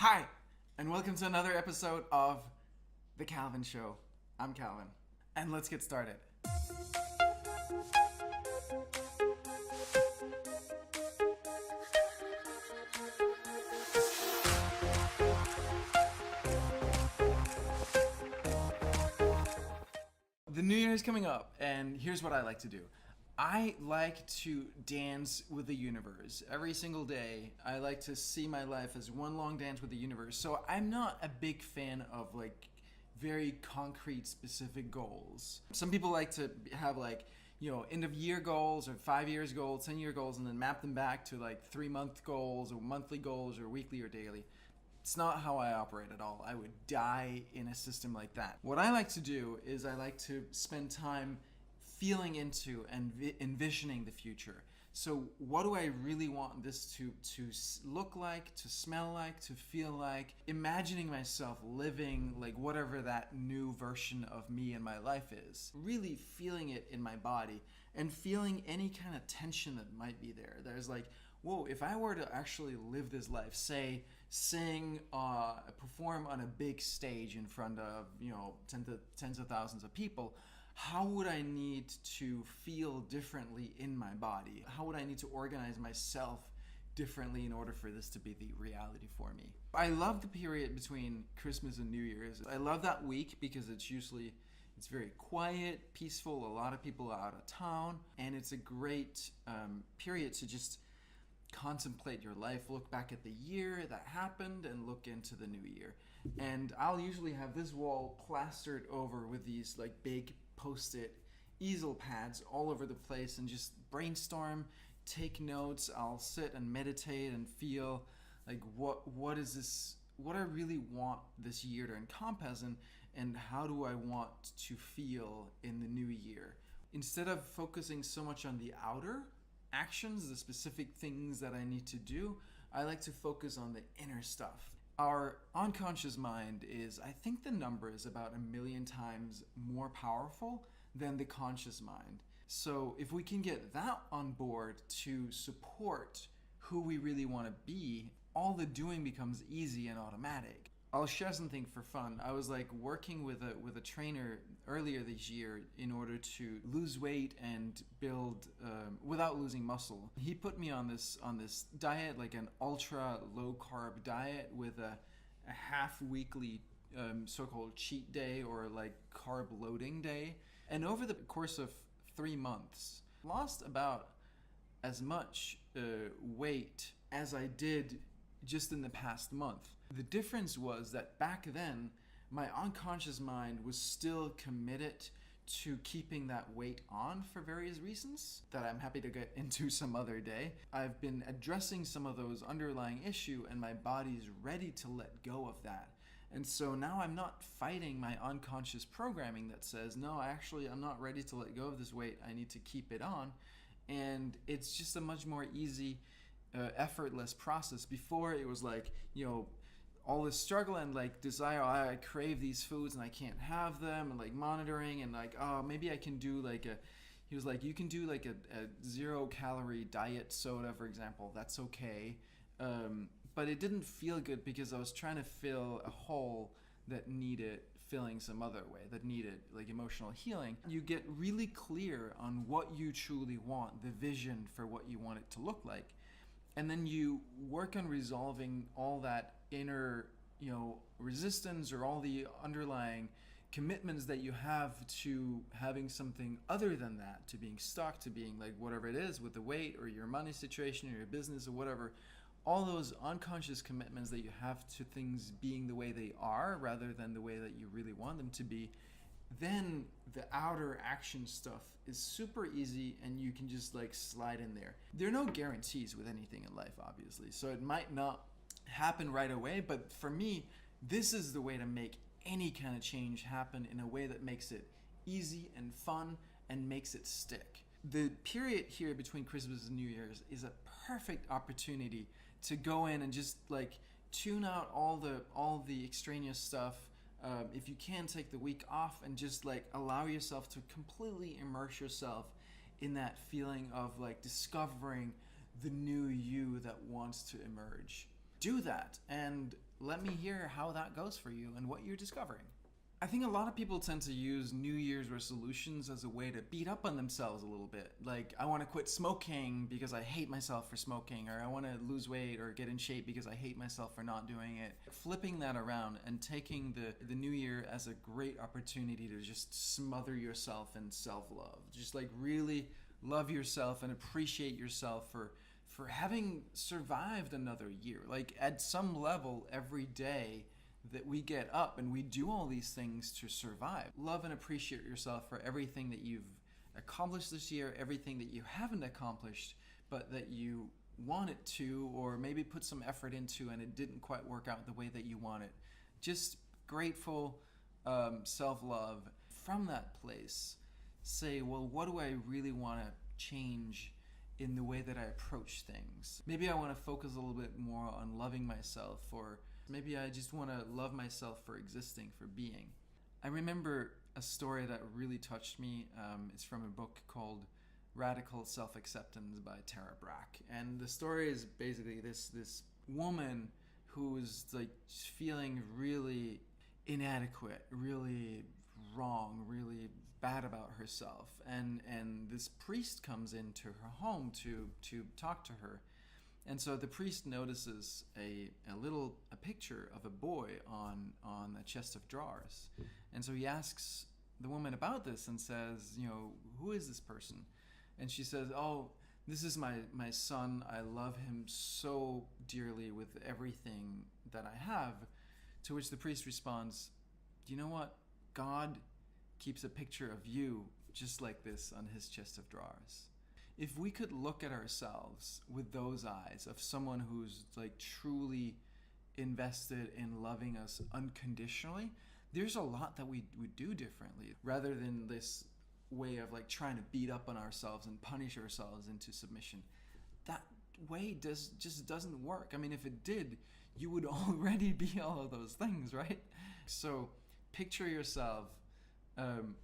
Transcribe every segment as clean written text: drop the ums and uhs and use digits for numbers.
Hi, and welcome to another episode of The Calvin Show. I'm Calvin, and let's get started. The New Year is coming up, and here's what I like to do. I like to dance with the universe. Every single day, I like to see my life as one long dance with the universe. So I'm not a big fan of very concrete, specific goals. Some people like to have end of year goals or 5 years goals, 10-year goals, and then map them back to 3-month goals or monthly goals or weekly or daily. It's not how I operate at all. I would die in a system like that. What I like to do is I like to spend time feeling into and envisioning the future. So what do I really want this to look like, to smell like, to feel like? Imagining myself living whatever that new version of me in my life is. Really feeling it in my body and feeling any kind of tension that might be there. There's whoa, if I were to actually live this life, say, sing, perform on a big stage in front of, tens of thousands of people, how would I need to feel differently in my body? How would I need to organize myself differently in order for this to be the reality for me? I love the period between Christmas and New Year's. I love that week because it's very quiet, peaceful, a lot of people are out of town, and it's a great period to just contemplate your life, look back at the year that happened, and look into the new year. And I'll usually have this wall plastered over with these big post-it easel pads all over the place and just brainstorm, take notes. I'll sit and meditate and feel what is this, what I really want this year to encompass, and how do I want to feel in the new year. Instead of focusing so much on the outer actions, the specific things that I need to do, I like to focus on the inner stuff. Our unconscious mind is, I think the number is about 1,000,000 times more powerful than the conscious mind. So if we can get that on board to support who we really want to be, all the doing becomes easy and automatic. I'll share something for fun. I was working with a trainer earlier this year in order to lose weight and build without losing muscle. He put me on this diet, an ultra low carb diet with a half weekly so-called cheat day or carb loading day. And over the course of 3 months, lost about as much weight as I did just in the past month. The difference was that back then, my unconscious mind was still committed to keeping that weight on for various reasons that I'm happy to get into some other day. I've been addressing some of those underlying issues, and my body's ready to let go of that. And so now I'm not fighting my unconscious programming that says, no, actually, I'm not ready to let go of this weight. I need to keep it on. And it's just a much more easy, effortless process. Before it was all this struggle and desire. I crave these foods and I can't have them, and monitoring and oh, maybe I can do he was you can do a 0-calorie diet soda, for example. That's okay. But it didn't feel good because I was trying to fill a hole that needed filling some other way, that needed emotional healing. You get really clear on what you truly want, the vision for what you want it to look like. And then you work on resolving all that inner, resistance or all the underlying commitments that you have to having something other than that, to being stuck, to being whatever it is with the weight or your money situation or your business or whatever. All those unconscious commitments that you have to things being the way they are rather than the way that you really want them to be. Then the outer action stuff is super easy and you can just slide in there. There are no guarantees with anything in life, obviously. So it might not happen right away, but for me, this is the way to make any kind of change happen in a way that makes it easy and fun and makes it stick. The period here between Christmas and New Year's is a perfect opportunity to go in and just tune out all the extraneous stuff. If you can, take the week off and just allow yourself to completely immerse yourself in that feeling of discovering the new you that wants to emerge. Do that, and let me hear how that goes for you and what you're discovering. I think a lot of people tend to use New Year's resolutions as a way to beat up on themselves a little bit. Like, I want to quit smoking because I hate myself for smoking, or I want to lose weight or get in shape because I hate myself for not doing it. Flipping that around and taking the New Year as a great opportunity to just smother yourself in self-love. Just like really love yourself and appreciate yourself for having survived another year. Like, at some level, every day that we get up and we do all these things to survive. Love and appreciate yourself for everything that you've accomplished this year, everything that you haven't accomplished, but that you wanted to, or maybe put some effort into and it didn't quite work out the way that you wanted. Just grateful, self-love. From that place, say, well, what do I really want to change in the way that I approach things? Maybe I want to focus a little bit more on loving myself, or maybe I just want to love myself for existing, for being. I remember a story that really touched me. It's from a book called Radical Self-Acceptance by Tara Brach. And the story is basically this woman who's like feeling really inadequate, really wrong, really bad about herself. And this priest comes into her home to talk to her. And so the priest notices a picture of a boy on a chest of drawers. And so he asks the woman about this and says, who is this person? And she says, oh, this is my son. I love him so dearly with everything that I have. To which the priest responds, do you know what? God keeps a picture of you just like this on his chest of drawers. If we could look at ourselves with those eyes of someone who's like truly invested in loving us unconditionally, there's a lot that we would do differently, rather than this way of like trying to beat up on ourselves and punish ourselves into submission. That way just doesn't work. I mean, if it did, you would already be all of those things, right? So picture yourself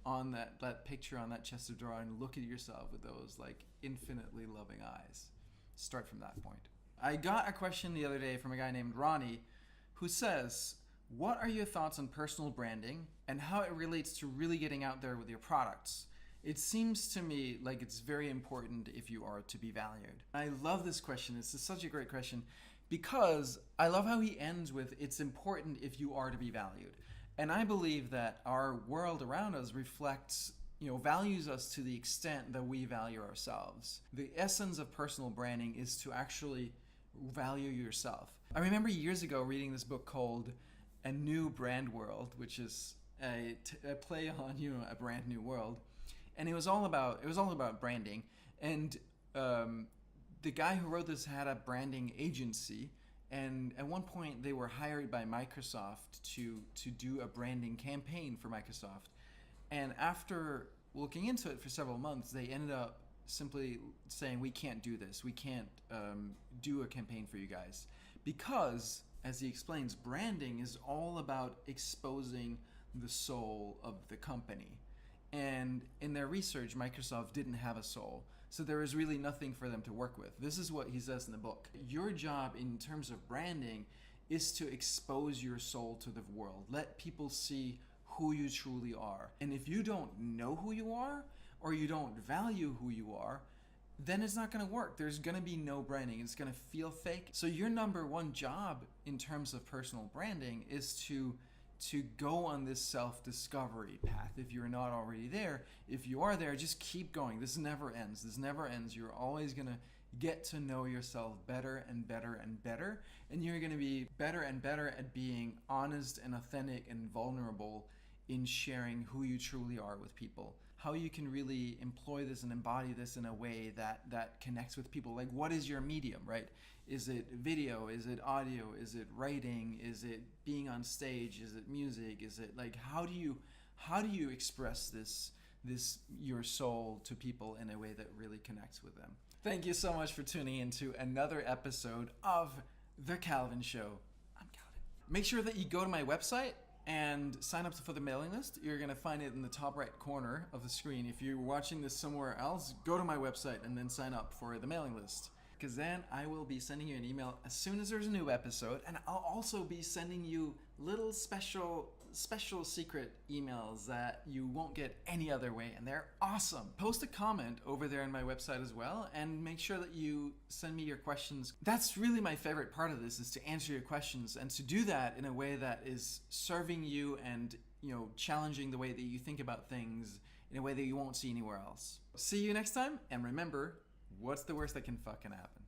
on that picture on that chest of drawers, and look at yourself with those like infinitely loving eyes. Start from that point. I got a question the other day from a guy named Ronnie who says, what are your thoughts on personal branding and how it relates to really getting out there with your products? It seems to me like it's very important if you are to be valued. I love this question. It's such a great question because I love how he ends with, it's important if you are to be valued. And I believe that our world around us reflects, values us to the extent that we value ourselves. The essence of personal branding is to actually value yourself. I remember years ago reading this book called A New Brand World, which is a play on, a brand new world. And it was all about branding. And the guy who wrote this had a branding agency. And at one point, they were hired by Microsoft to do a branding campaign for Microsoft. And after looking into it for several months, they ended up simply saying, we can't do this. We can't do a campaign for you guys. Because, as he explains, branding is all about exposing the soul of the company. And in their research, Microsoft didn't have a soul. So there is really nothing for them to work with. This is what he says in the book. Your job in terms of branding is to expose your soul to the world. Let people see who you truly are. And if you don't know who you are, or you don't value who you are, then it's not going to work. There's going to be no branding. It's going to feel fake. So your number one job in terms of personal branding is to go on this self-discovery path if you're not already there. If you are there, just keep going. This never ends. This never ends. You're always going to get to know yourself better and better and better. And you're going to be better and better at being honest and authentic and vulnerable in sharing who you truly are with people. How you can really employ this and embody this in a way that connects with people. Like, what is your medium, right? Is it video? Is it audio? Is it writing? Is it being on stage? Is it music? Is it like, how do you express this your soul to people in a way that really connects with them? Thank you so much for tuning into another episode of The Calvin Show. I'm Calvin. Make sure that you go to my website and sign up for the mailing list. You're going to find it in the top right corner of the screen. If you're watching this somewhere else, go to my website and then sign up for the mailing list. because then I will be sending you an email as soon as there's a new episode, and I'll also be sending you little special secret emails that you won't get any other way, and they're awesome. Post a comment over there on my website as well, and make sure that you send me your questions. That's really my favorite part of this, is to answer your questions, and to do that in a way that is serving you and, you know, challenging the way that you think about things in a way that you won't see anywhere else. See you next time, and remember, what's the worst that can fucking happen?